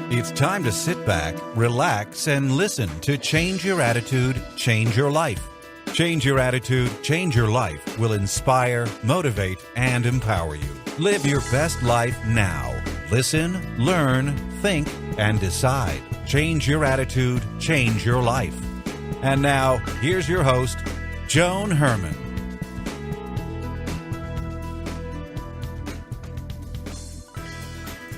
It's time to sit back, relax, and listen to Change Your Attitude, Change Your Life. Change Your Attitude, Change Your Life will inspire, motivate, and empower you. Live your best life now. Listen, learn, think, and decide. Change your attitude, change your life. And now, here's your host, Joan Herman.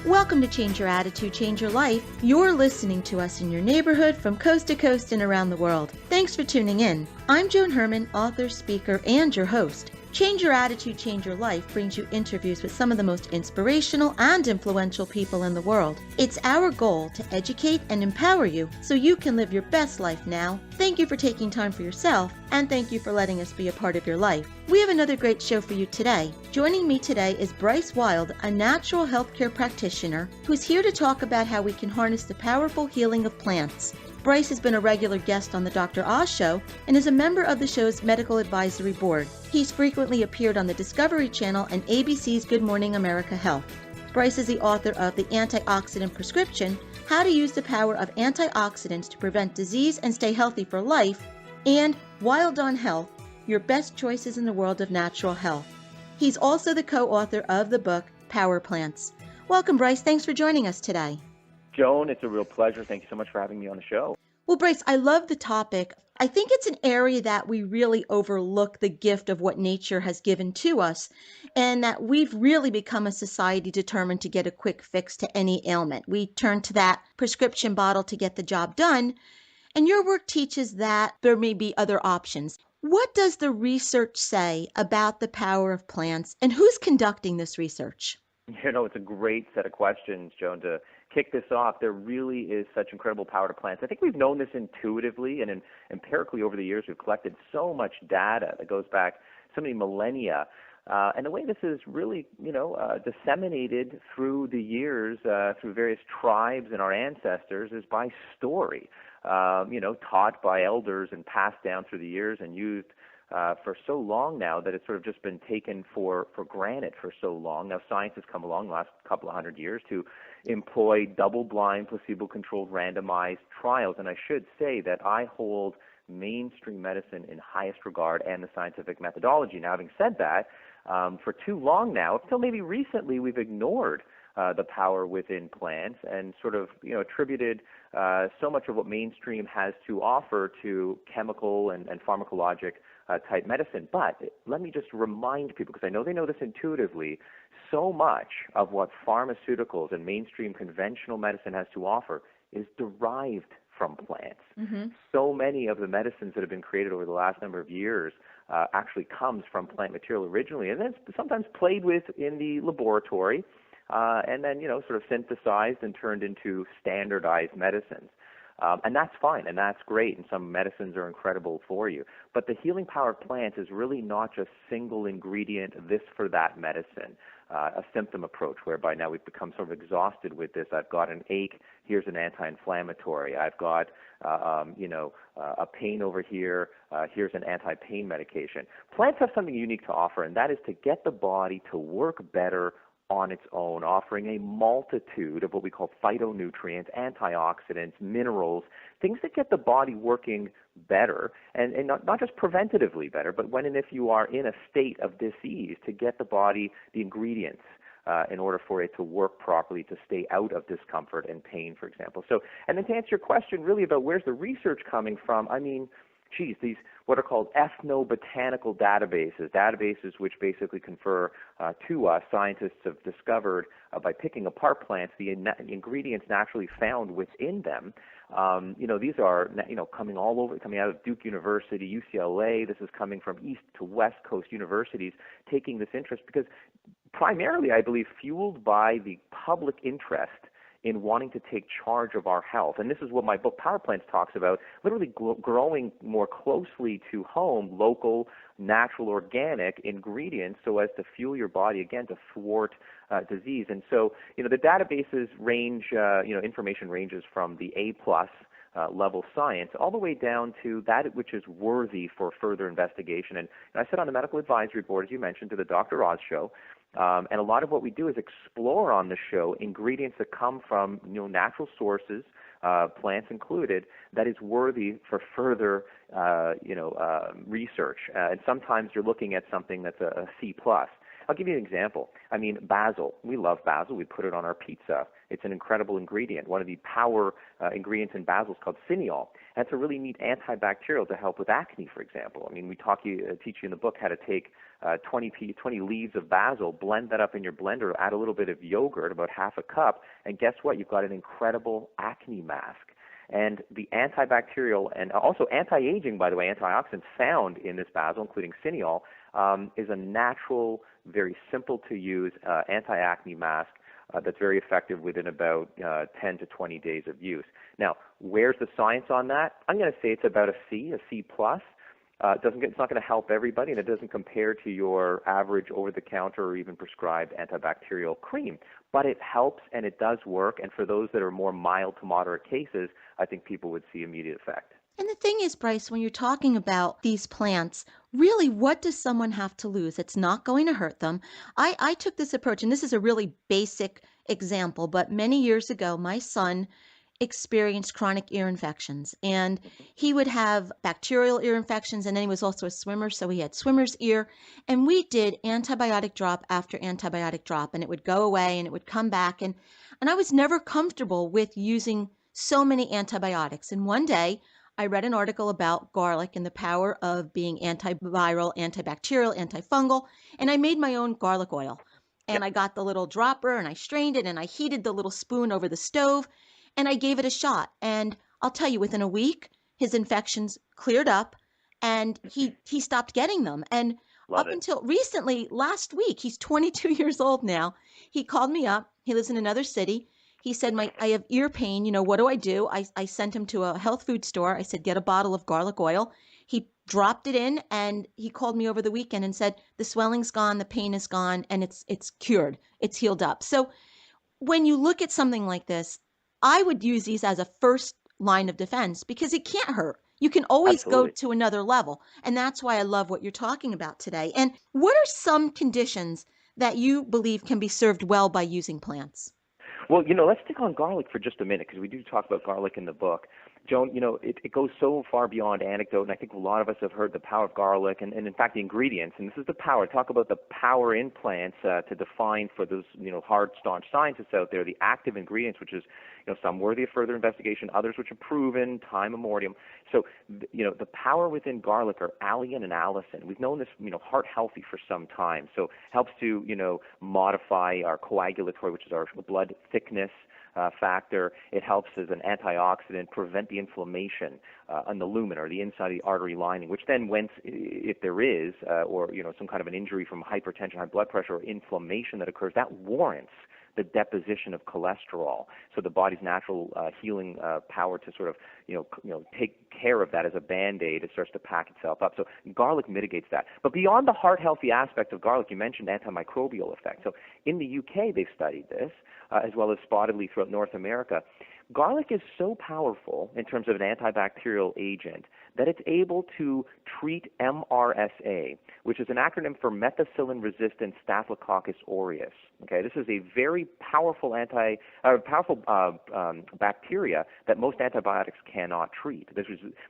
Welcome to Change Your Attitude, Change Your Life. You're listening to us in your neighborhood from coast to coast and around the world. Thanks for tuning in. I'm Joan Herman, author, speaker, and your host. Change Your Attitude, Change Your Life brings you interviews with some of the most inspirational and influential people in the world. It's our goal to educate and empower you so you can live your best life now. Thank you for taking time for yourself, and thank you for letting us be a part of your life. We have another great show for you today. Joining me today is Bryce Wylde, a natural healthcare practitioner who is here to talk about how we can harness the powerful healing of plants. Bryce has been a regular guest on the Dr. Oz Show and is a member of the show's medical advisory board. He's frequently appeared on the Discovery Channel and ABC's Good Morning America Health. Bryce is the author of The Antioxidant Prescription, How to Use the Power of Antioxidants to Prevent Disease and Stay Healthy for Life, and Wild on Health, Your Best Choices in the World of Natural Health. He's also the co-author of the book, Power Plants. Welcome, Bryce. Thanks for joining us today. Joan, it's a real pleasure. Thank you so much for having me on the show. Well, Bryce, I love the topic. I think it's an area that we really overlook the gift of what nature has given to us, and that we've really become a society determined to get a quick fix to any ailment. We turn to that prescription bottle to get the job done, and your work teaches that there may be other options. What does the research say about the power of plants, and who's conducting this research? You know, it's a great set of questions, Joan, to kick this off. There really is such incredible power to plants. I think we've known this intuitively and empirically over the years. We've collected so much data that goes back so many millennia. And the way this is really, disseminated through the years, through various tribes and our ancestors is by story, taught by elders and passed down through the years and used for so long now that it's sort of just been taken for granted for so long. Now, science has come along the last couple of hundred years to employ double-blind, placebo-controlled, randomized trials. And I should say that I hold mainstream medicine in highest regard and the scientific methodology. Now, having said that, for too long now, until maybe recently, we've ignored the power within plants and sort of, attributed so much of what mainstream has to offer to chemical and pharmacologic type medicine. But let me just remind people, because I know they know this intuitively, so much of what pharmaceuticals and mainstream conventional medicine has to offer is derived from plants. Mm-hmm. So many of the medicines that have been created over the last number of years actually comes from plant material originally, and then sometimes played with in the laboratory, and then, sort of synthesized and turned into standardized medicines. And that's fine, and that's great, and some medicines are incredible for you. But the healing power of plants is really not just single ingredient, this for that medicine, a symptom approach whereby now we've become sort of exhausted with this. I've got an ache, here's an anti-inflammatory. I've got, a pain over here, here's an anti-pain medication. Plants have something unique to offer, and that is to get the body to work better on its own, offering a multitude of what we call phytonutrients, antioxidants, minerals, things that get the body working better, and not just preventatively better, but when and if you are in a state of disease, to get the body the ingredients in order for it to work properly, to stay out of discomfort and pain, for example. So, and then to answer your question really about where's the research coming from, I mean, these what are called ethnobotanical databases which basically confer to us, scientists have discovered by picking apart plants the ingredients naturally found within them. These are, coming all over, coming out of Duke University, UCLA. This is coming from East to West Coast universities taking this interest because primarily, I believe, fueled by the public interest in wanting to take charge of our health. And this is what my book, Power Plants, talks about, literally growing more closely to home, local, natural, organic ingredients so as to fuel your body, again, to thwart disease. And so, the databases range, information ranges from the A-plus level science all the way down to that which is worthy for further investigation. And I sit on the medical advisory board, as you mentioned, to the Dr. Oz Show, And a lot of what we do is explore on the show ingredients that come from natural sources, plants included, that is worthy for further research. And sometimes you're looking at something that's a C plus. I'll give you an example. I mean, basil. We love basil. We put it on our pizza. It's an incredible ingredient. One of the power ingredients in basil is called cineol. And it's a really neat antibacterial to help with acne, for example. I mean, we teach you in the book how to take 20 leaves of basil, blend that up in your blender, add a little bit of yogurt, about half a cup, and guess what? You've got an incredible acne mask. And the antibacterial and also anti-aging, by the way, antioxidants found in this basil, including cineol, is a natural, very simple to use anti-acne mask that's very effective within about 10 to 20 days of use. Now, where's the science on that? I'm going to say it's about a C plus. It's not going to help everybody, and it doesn't compare to your average over-the-counter or even prescribed antibacterial cream. But it helps, and it does work. And for those that are more mild to moderate cases, I think people would see immediate effect. And the thing is, Bryce, when you're talking about these plants, really, what does someone have to lose? It's not going to hurt them. I took this approach, and this is a really basic example, but many years ago, my son experienced chronic ear infections, and he would have bacterial ear infections, and then he was also a swimmer, so he had swimmer's ear, and we did antibiotic drop after antibiotic drop, and it would go away and it would come back, and I was never comfortable with using so many antibiotics. And one day I read an article about garlic and the power of being antiviral, antibacterial, antifungal, and I made my own garlic oil. And I got the little dropper and I strained it and I heated the little spoon over the stove and I gave it a shot. And I'll tell you, within a week, his infections cleared up and he stopped getting them. And until recently, last week, he's 22 years old now. He called me up. He lives in another city. He said, I have ear pain. What do? I sent him to a health food store. I said, get a bottle of garlic oil. He dropped it in and he called me over the weekend and said, the swelling's gone, the pain is gone, and it's cured. It's healed up. So when you look at something like this, I would use these as a first line of defense because it can't hurt. You can always go to another level. And that's why I love what you're talking about today. And what are some conditions that you believe can be served well by using plants? Well, let's stick on garlic for just a minute because we do talk about garlic in the book. Joan, it goes so far beyond anecdote, and I think a lot of us have heard the power of garlic and in fact, the ingredients. And this is the power. Talk about the power in plants to define for those, hard, staunch scientists out there, the active ingredients, which is, some worthy of further investigation, others which are proven, time immemorial. So, the power within garlic are alliin and allicin. We've known this, heart healthy for some time. So helps to, modify our coagulatory, which is our blood thickness factor. It helps as an antioxidant prevent the inflammation on the lumen or the inside of the artery lining, which then, if there is, or some kind of an injury from hypertension, high blood pressure, or inflammation that occurs, that warrants the deposition of cholesterol. So the body's natural healing power to sort of take care of that as a Band-Aid, it starts to pack itself up. So garlic mitigates that. But beyond the heart healthy aspect of garlic, you mentioned antimicrobial effects. So in the UK, they've studied this, as well as spottedly throughout North America. Garlic is so powerful in terms of an antibacterial agent that it's able to treat MRSA, which is an acronym for methicillin-resistant Staphylococcus aureus. Okay, this is a very powerful bacteria that most antibiotics cannot treat.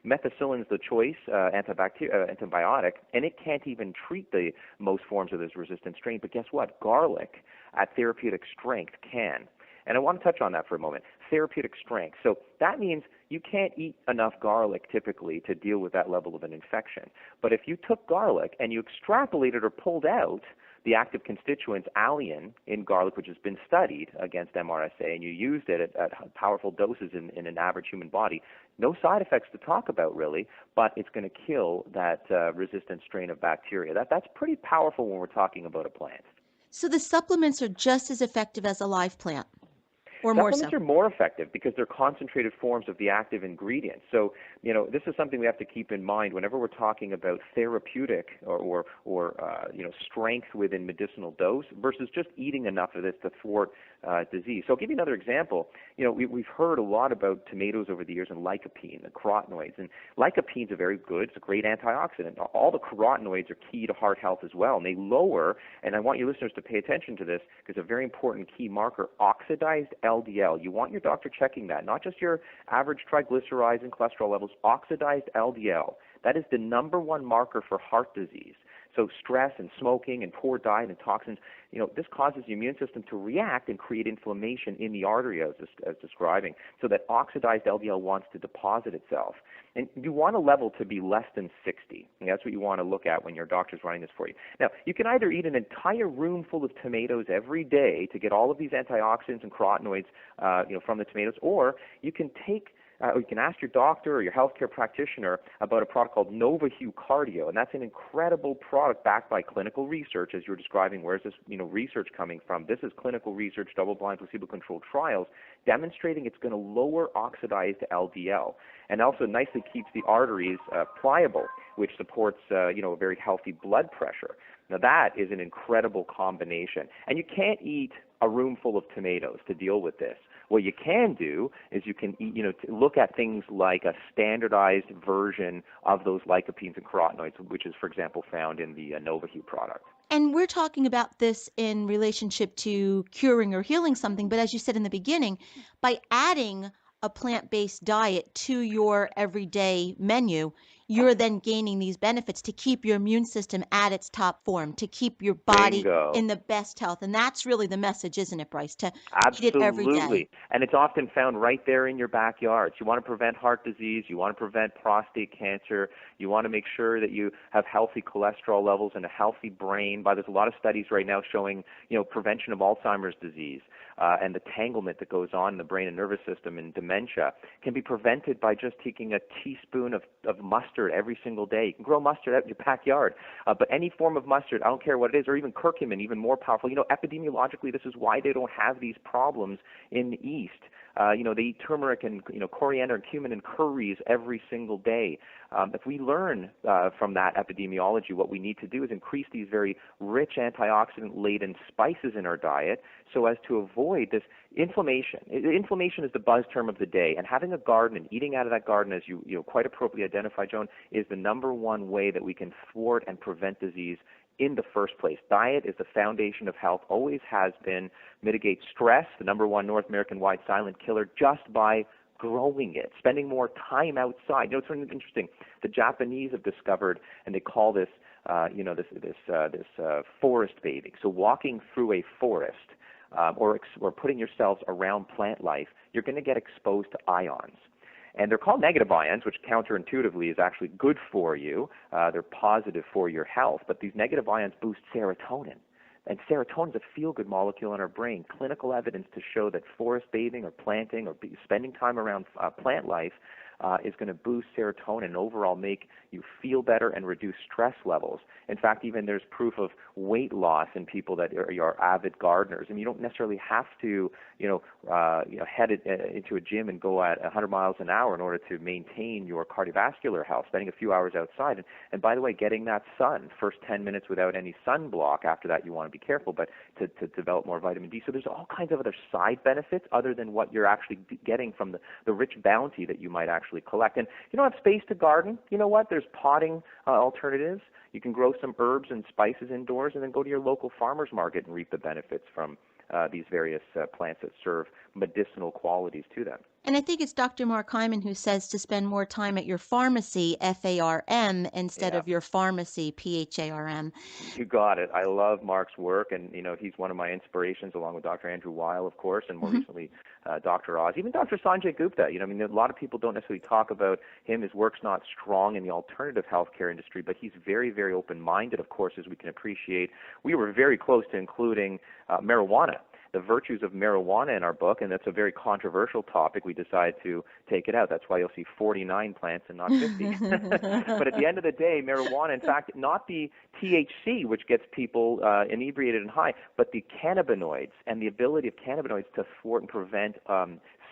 Methicillin is the choice antibiotic, and it can't even treat the most forms of this resistant strain. But guess what? Garlic at therapeutic strength can. And I want to touch on that for a moment. Therapeutic strength. So that means you can't eat enough garlic typically to deal with that level of an infection. But if you took garlic and you extrapolated or pulled out the active constituents alliin in garlic, which has been studied against MRSA, and you used it at powerful doses in an average human body, no side effects to talk about really, but it's going to kill that resistant strain of bacteria. That's pretty powerful when we're talking about a plant. So the supplements are just as effective as a live plant? Or more Supplements so. are more effective because they're concentrated forms of the active ingredient. So, this is something we have to keep in mind whenever we're talking about therapeutic or strength within medicinal dose versus just eating enough of this to thwart disease. So I'll give you another example. We've heard a lot about tomatoes over the years and lycopene, the carotenoids. And lycopene's a very good, it's a great antioxidant. All the carotenoids are key to heart health as well. And they lower, and I want your listeners to pay attention to this because it's a very important key marker, oxidized LDL. You want your doctor checking that, not just your average triglycerides and cholesterol levels, oxidized LDL. That is the number one marker for heart disease. So stress and smoking and poor diet and toxins, this causes the immune system to react and create inflammation in the artery as describing, so that oxidized LDL wants to deposit itself. And you want a level to be less than 60. And that's what you want to look at when your doctor's running this for you. Now, you can either eat an entire room full of tomatoes every day to get all of these antioxidants and carotenoids from the tomatoes, or you can you can ask your doctor or your healthcare practitioner about a product called NovaHue Cardio, and that's an incredible product backed by clinical research, as you were describing. Where's this research coming from? This is clinical research, double-blind, placebo-controlled trials demonstrating it's going to lower oxidized LDL, and also nicely keeps the arteries pliable, which supports a very healthy blood pressure. Now that is an incredible combination, and you can't eat a room full of tomatoes to deal with this. What you can do is you can eat, look at things like a standardized version of those lycopenes and carotenoids, which is, for example, found in the NovaHue product. And we're talking about this in relationship to curing or healing something, but as you said in the beginning, by adding a plant-based diet to your everyday menu, you're then gaining these benefits to keep your immune system at its top form, to keep your body Bingo. in the best health. And that's really the message, isn't it, Bryce? To Absolutely. eat it every day. And it's often found right there in your backyard. You want to prevent heart disease. You want to prevent prostate cancer. You want to make sure that you have healthy cholesterol levels and a healthy brain. There's a lot of studies right now showing, prevention of Alzheimer's disease and the tanglement that goes on in the brain and nervous system and dementia can be prevented by just taking a teaspoon of mustard every single day. You can grow mustard out in your backyard, but any form of mustard, I don't care what it is, or even curcumin, even more powerful. Epidemiologically, this is why they don't have these problems in the East. They eat turmeric and coriander and cumin and curries every single day. If we learn from that epidemiology, what we need to do is increase these very rich antioxidant-laden spices in our diet so as to avoid this inflammation. Inflammation is the buzz term of the day, and having a garden and eating out of that garden, as you quite appropriately identified, Joan, is the number one way that we can thwart and prevent disease in the first place. Diet is the foundation of health, always has been. Mitigate stress, the number one North American-wide silent killer, just by growing it, spending more time outside. It's really interesting. The Japanese have discovered, and they call this, forest bathing. So walking through a forest or putting yourselves around plant life, you're going to get exposed to ions. And they're called negative ions, which counterintuitively is actually good for you. They're positive for your health. But these negative ions boost serotonin. And serotonin is a feel-good molecule in our brain. Clinical evidence to show that forest bathing or planting or spending time around plant life is going to boost serotonin and overall make you feel better and reduce stress levels. In fact, even there's proof of weight loss in people that are avid gardeners. And you don't necessarily have to, head into a gym and go at 100 miles an hour in order to maintain your cardiovascular health, spending a few hours outside. And by the way, getting that sun, first 10 minutes without any sunblock. After that, you want to be careful, but to develop more vitamin D. So there's all kinds of other side benefits other than what you're actually getting from the rich bounty that you might actually collect. And you don't have space to garden. You know what? There's potting alternatives. You can grow some herbs and spices indoors and then go to your local farmer's market and reap the benefits from these various plants that serve medicinal qualities to them. And I think it's Dr. Mark Hyman who says to spend more time at your pharmacy, F-A-R-M, instead of your pharmacy, P-H-A-R-M. You got it. I love Mark's work, and he's one of my inspirations, along with Dr. Andrew Weil, of course, and more recently Dr. Oz, even Dr. Sanjay Gupta. A lot of people don't necessarily talk about him. His work's not strong in the alternative healthcare industry, but he's very, very open-minded, of course, as we can appreciate. We were very close to including marijuana the virtues of marijuana in our book, and that's a very controversial topic. We decided to take it out. That's why you'll see 49 plants and not 50. But at the end of the day, marijuana, in fact, not the THC, which gets people inebriated and high, but the cannabinoids and the ability of cannabinoids to thwart and prevent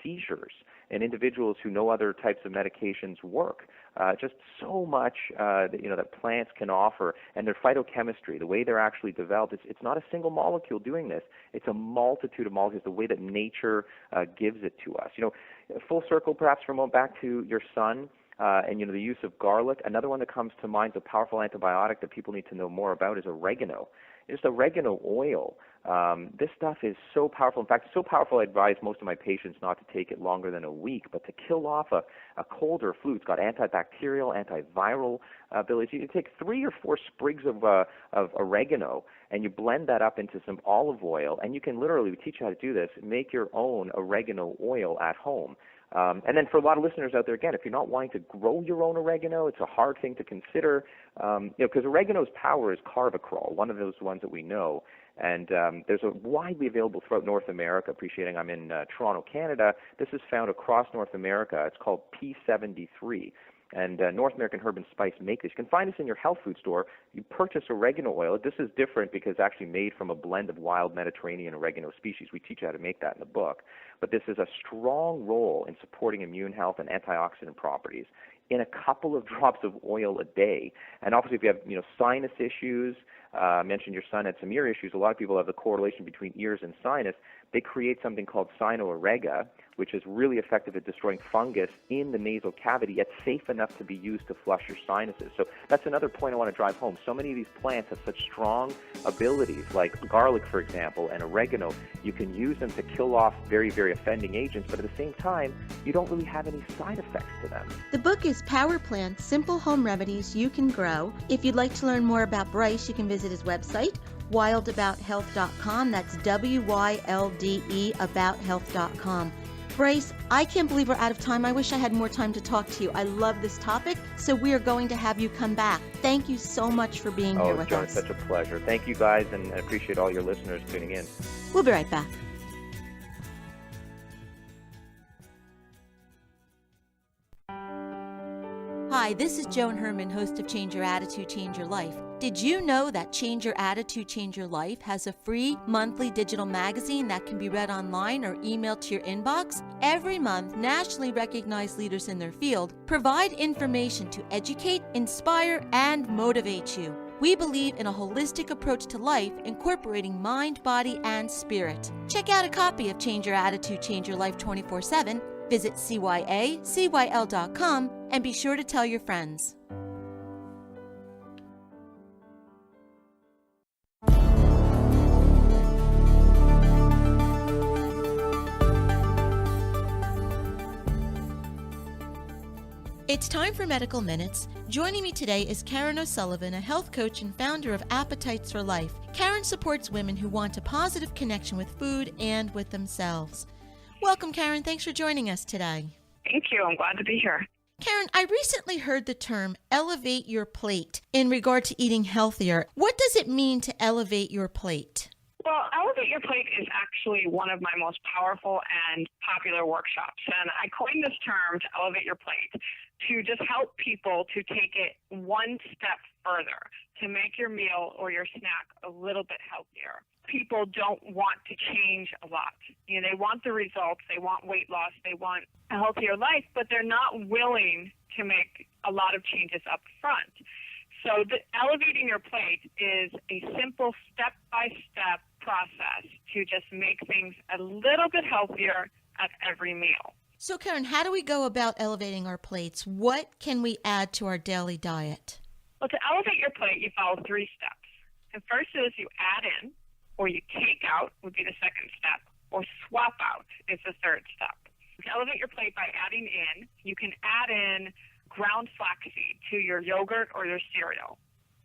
seizures in individuals who no other types of medications work. Just so much that plants can offer, and their phytochemistry, the way they're actually developed, it's not a single molecule doing this. It's a multitude of molecules, the way that nature gives it to us. Full circle perhaps for a moment back to your son. And the use of garlic. Another one that comes to mind, a powerful antibiotic that people need to know more about, is oregano. Just oregano oil. This stuff is so powerful. In fact, it's so powerful I advise most of my patients not to take it longer than a week, but to kill off a cold or flu. It's got antibacterial, antiviral abilities. You can take 3 or 4 sprigs of oregano, and you blend that up into some olive oil, and you can literally, we teach you how to do this, make your own oregano oil at home. And then for a lot of listeners out there, again, if you're not wanting to grow your own oregano, it's a hard thing to consider, because oregano's power is carvacrol, one of those ones that we know. And there's a widely available throughout North America, appreciating I'm in Toronto, Canada. This is found across North America. It's called P73. And North American Herb and Spice make this. You can find this in your health food store. You purchase oregano oil. This is different because it's actually made from a blend of wild Mediterranean oregano species. We teach you how to make that in the book. But this is a strong role in supporting immune health and antioxidant properties in a couple of drops of oil a day. And obviously, if you have sinus issues, I mentioned your son had some ear issues. A lot of people have the correlation between ears and sinus. They create something called cyanoaurega, which is really effective at destroying fungus in the nasal cavity, yet safe enough to be used to flush your sinuses. So that's another point I want to drive home. So many of these plants have such strong abilities, like garlic, for example, and oregano. You can use them to kill off very, very offending agents, but at the same time, you don't really have any side effects to them. The book is Power Plants, Simple Home Remedies You Can Grow. If you'd like to learn more about Bryce, you can visit his website, wyldeabouthealth.com. That's WYLDE abouthealth.com. Bryce, I can't believe we're out of time. I wish I had more time to talk to you. I love this topic, so we are going to have you come back. Thank you so much for being here with Joan, us. It's such a pleasure. Thank you, guys, and I appreciate all your listeners tuning in. We'll be right back. Hi, this is Joan Herman, host of Change Your Attitude, Change Your Life. Did you know that Change Your Attitude, Change Your Life has a free monthly digital magazine that can be read online or emailed to your inbox? Every month, nationally recognized leaders in their field provide information to educate, inspire, and motivate you. We believe in a holistic approach to life, incorporating mind, body, and spirit. Check out a copy of Change Your Attitude, Change Your Life 24/7. Visit cyacyl.com and be sure to tell your friends. It's time for Medical Minutes. Joining me today is Karen O'Sullivan, a health coach and founder of Appetites for Life. Karen supports women who want a positive connection with food and with themselves. Welcome, Karen. Thanks for joining us today. Thank you. I'm glad to be here. Karen, I recently heard the term elevate your plate in regard to eating healthier. What does it mean to elevate your plate? Well, Elevate Your Plate is actually one of my most powerful and popular workshops. And I coined this term to elevate your plate to just help people to take it one step further, to make your meal or your snack a little bit healthier. People don't want to change a lot. They want the results. They want weight loss. They want a healthier life, but they're not willing to make a lot of changes up front. So elevating your plate is a simple step-by-step process to just make things a little bit healthier at every meal. So, Karen, how do we go about elevating our plates? What can we add to our daily diet? Well, to elevate your plate, you follow 3 steps. The first is you add in, or you take out would be the second step, or swap out is the third step. To elevate your plate by adding in, you can add in ground flaxseed to your yogurt or your cereal,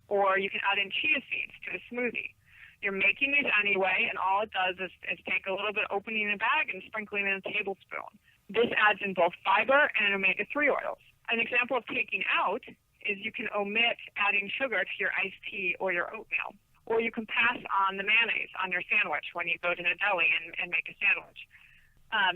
or you can add in chia seeds to a smoothie. You're making these anyway, and all it does is take a little bit, opening the bag and sprinkling in a tablespoon. This adds in both fiber and omega-3 oils. An example of taking out is you can omit adding sugar to your iced tea or your oatmeal. or you can pass on the mayonnaise on your sandwich when you go to the deli and make a sandwich.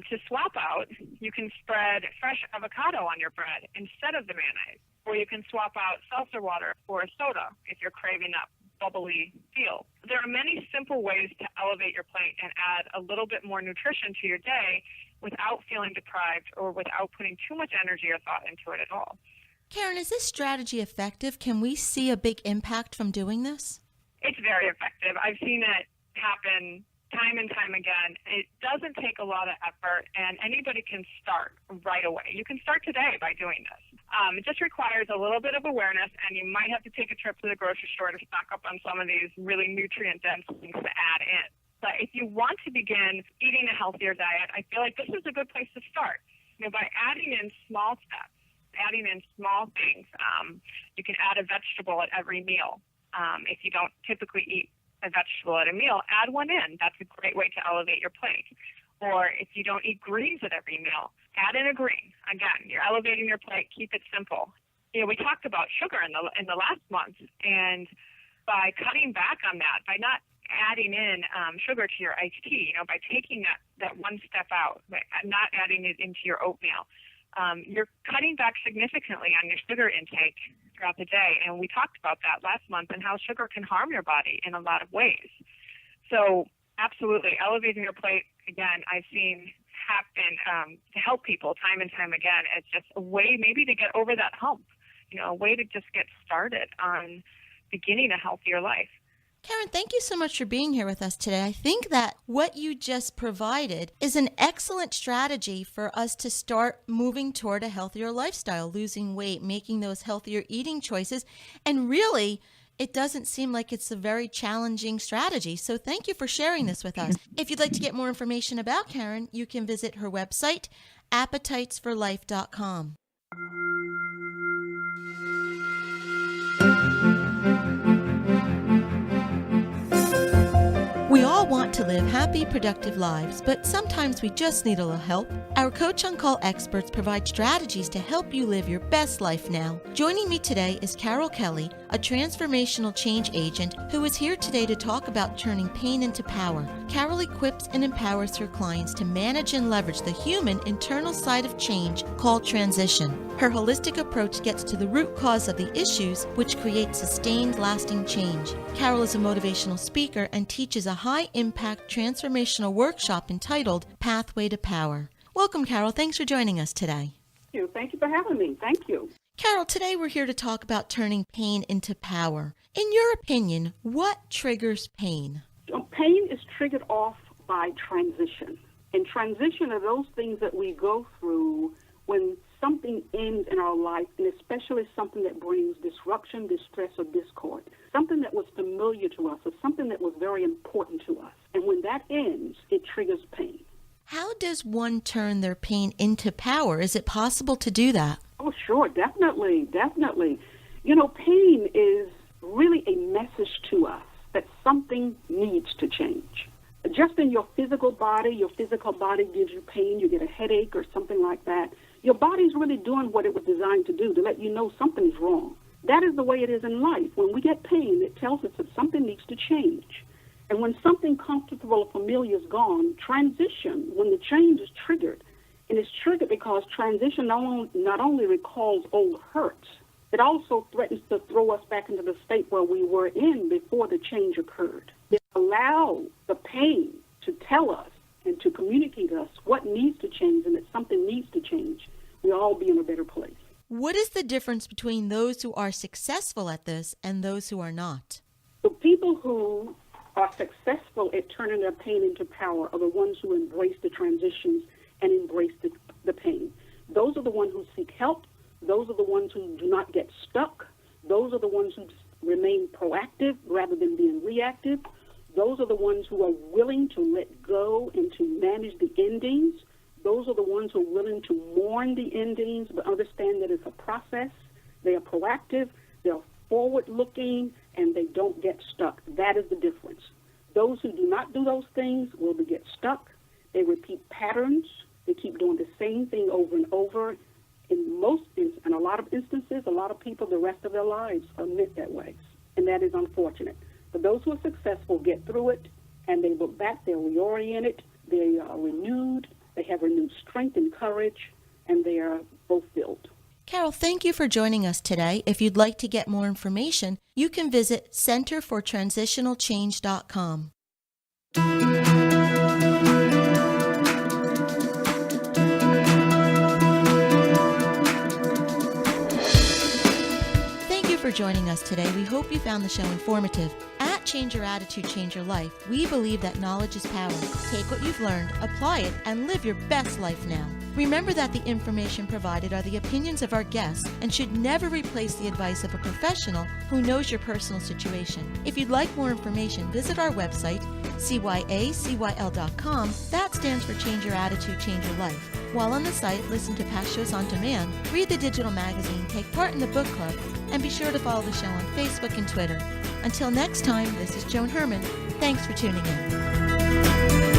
To swap out, you can spread fresh avocado on your bread instead of the mayonnaise, or you can swap out seltzer water for a soda if you're craving that bubbly feel. There are many simple ways to elevate your plate and add a little bit more nutrition to your day without feeling deprived or without putting too much energy or thought into it at all. Karen, is this strategy effective? Can we see a big impact from doing this? It's very effective. I've seen it happen time and time again. It doesn't take a lot of effort, and anybody can start right away. You can start today by doing this. It just requires a little bit of awareness, and you might have to take a trip to the grocery store to stock up on some of these really nutrient-dense things to add in. But if you want to begin eating a healthier diet, I feel like this is a good place to start. By adding in small steps, adding in small things. You can add a vegetable at every meal. If you don't typically eat a vegetable at a meal, add one in. That's a great way to elevate your plate. Or if you don't eat greens at every meal, add in a green. Again, you're elevating your plate. Keep it simple. We talked about sugar in the last month, and by cutting back on that, by not adding in sugar to your iced tea, by taking that one step out, by not adding it into your oatmeal, you're cutting back significantly on your sugar intake throughout the day. And we talked about that last month and how sugar can harm your body in a lot of ways. So absolutely, elevating your plate, again, I've seen happen to help people time and time again. It's just a way maybe to get over that hump, a way to just get started on beginning a healthier life. Karen, thank you so much for being here with us today. I think that what you just provided is an excellent strategy for us to start moving toward a healthier lifestyle, losing weight, making those healthier eating choices. And really, it doesn't seem like it's a very challenging strategy. So thank you for sharing this with us. If you'd like to get more information about Karen, you can visit her website, appetitesforlife.com. We all want to live happy, productive lives, but sometimes we just need a little help. Our Coach on Call experts provide strategies to help you live your best life now. Joining me today is Carol Kelly, a transformational change agent who is here today to talk about turning pain into power. Carol equips and empowers her clients to manage and leverage the human internal side of change called transition. Her holistic approach gets to the root cause of the issues, which create sustained, lasting change. Carol is a motivational speaker and teaches a high-impact transformational workshop entitled Pathway to Power. Welcome, Carol. Thanks for joining us today. Thank you for having me. Thank you. Carol, today we're here to talk about turning pain into power. In your opinion, what triggers pain? Pain is triggered off by transition. And transition are those things that we go through when something ends in our life, and especially something that brings disruption, distress, or discord. Something that was familiar to us or something that was very important to us. And when that ends, it triggers pain. How does one turn their pain into power? Is it possible to do that? Oh, sure, definitely. Pain is really a message to us that something needs to change. Just in your physical body gives you pain, you get a headache or something like that. Your body's really doing what it was designed to do, to let you know something's wrong. That is the way it is in life. When we get pain, it tells us that something needs to change. And when something comfortable or familiar is gone, transition, when the change is triggered, and it's triggered because transition not only recalls old hurts, it also threatens to throw us back into the state where we were in before the change occurred. It allows the pain to tell us and to communicate to us what needs to change and that something needs to change. We'll all be in a better place. What is the difference between those who are successful at this and those who are not? The people who are successful at turning their pain into power are the ones who embrace the transitions and embrace the pain. Those are the ones who seek help. Those are the ones who do not get stuck. Those are the ones who remain proactive rather than being reactive. Those are the ones who are willing to let go and to manage the endings. Those are the ones who are willing to mourn the endings but understand that it's a process. They are proactive, they're forward-looking, and they don't get stuck. That is the difference. Those who do not do those things will get stuck. They repeat patterns. They keep doing the same thing over and over. In a lot of instances, a lot of people, the rest of their lives are lived that way, and that is unfortunate. But those who are successful get through it, and they look back, they're reoriented, they are renewed, they have renewed strength and courage, and they are fulfilled. Carol, thank you for joining us today. If you'd like to get more information, you can visit centerfortransitionalchange.com. Thank you for joining us today. We hope you found the show informative. At Change Your Attitude, Change Your Life, we believe that knowledge is power. Take what you've learned, apply it, and live your best life now. Remember that the information provided are the opinions of our guests and should never replace the advice of a professional who knows your personal situation. If you'd like more information, visit our website, cyacyl.com. That stands for Change Your Attitude, Change Your Life. While on the site, listen to past shows on demand, read the digital magazine, take part in the book club, and be sure to follow the show on Facebook and Twitter. Until next time, this is Joan Herman. Thanks for tuning in.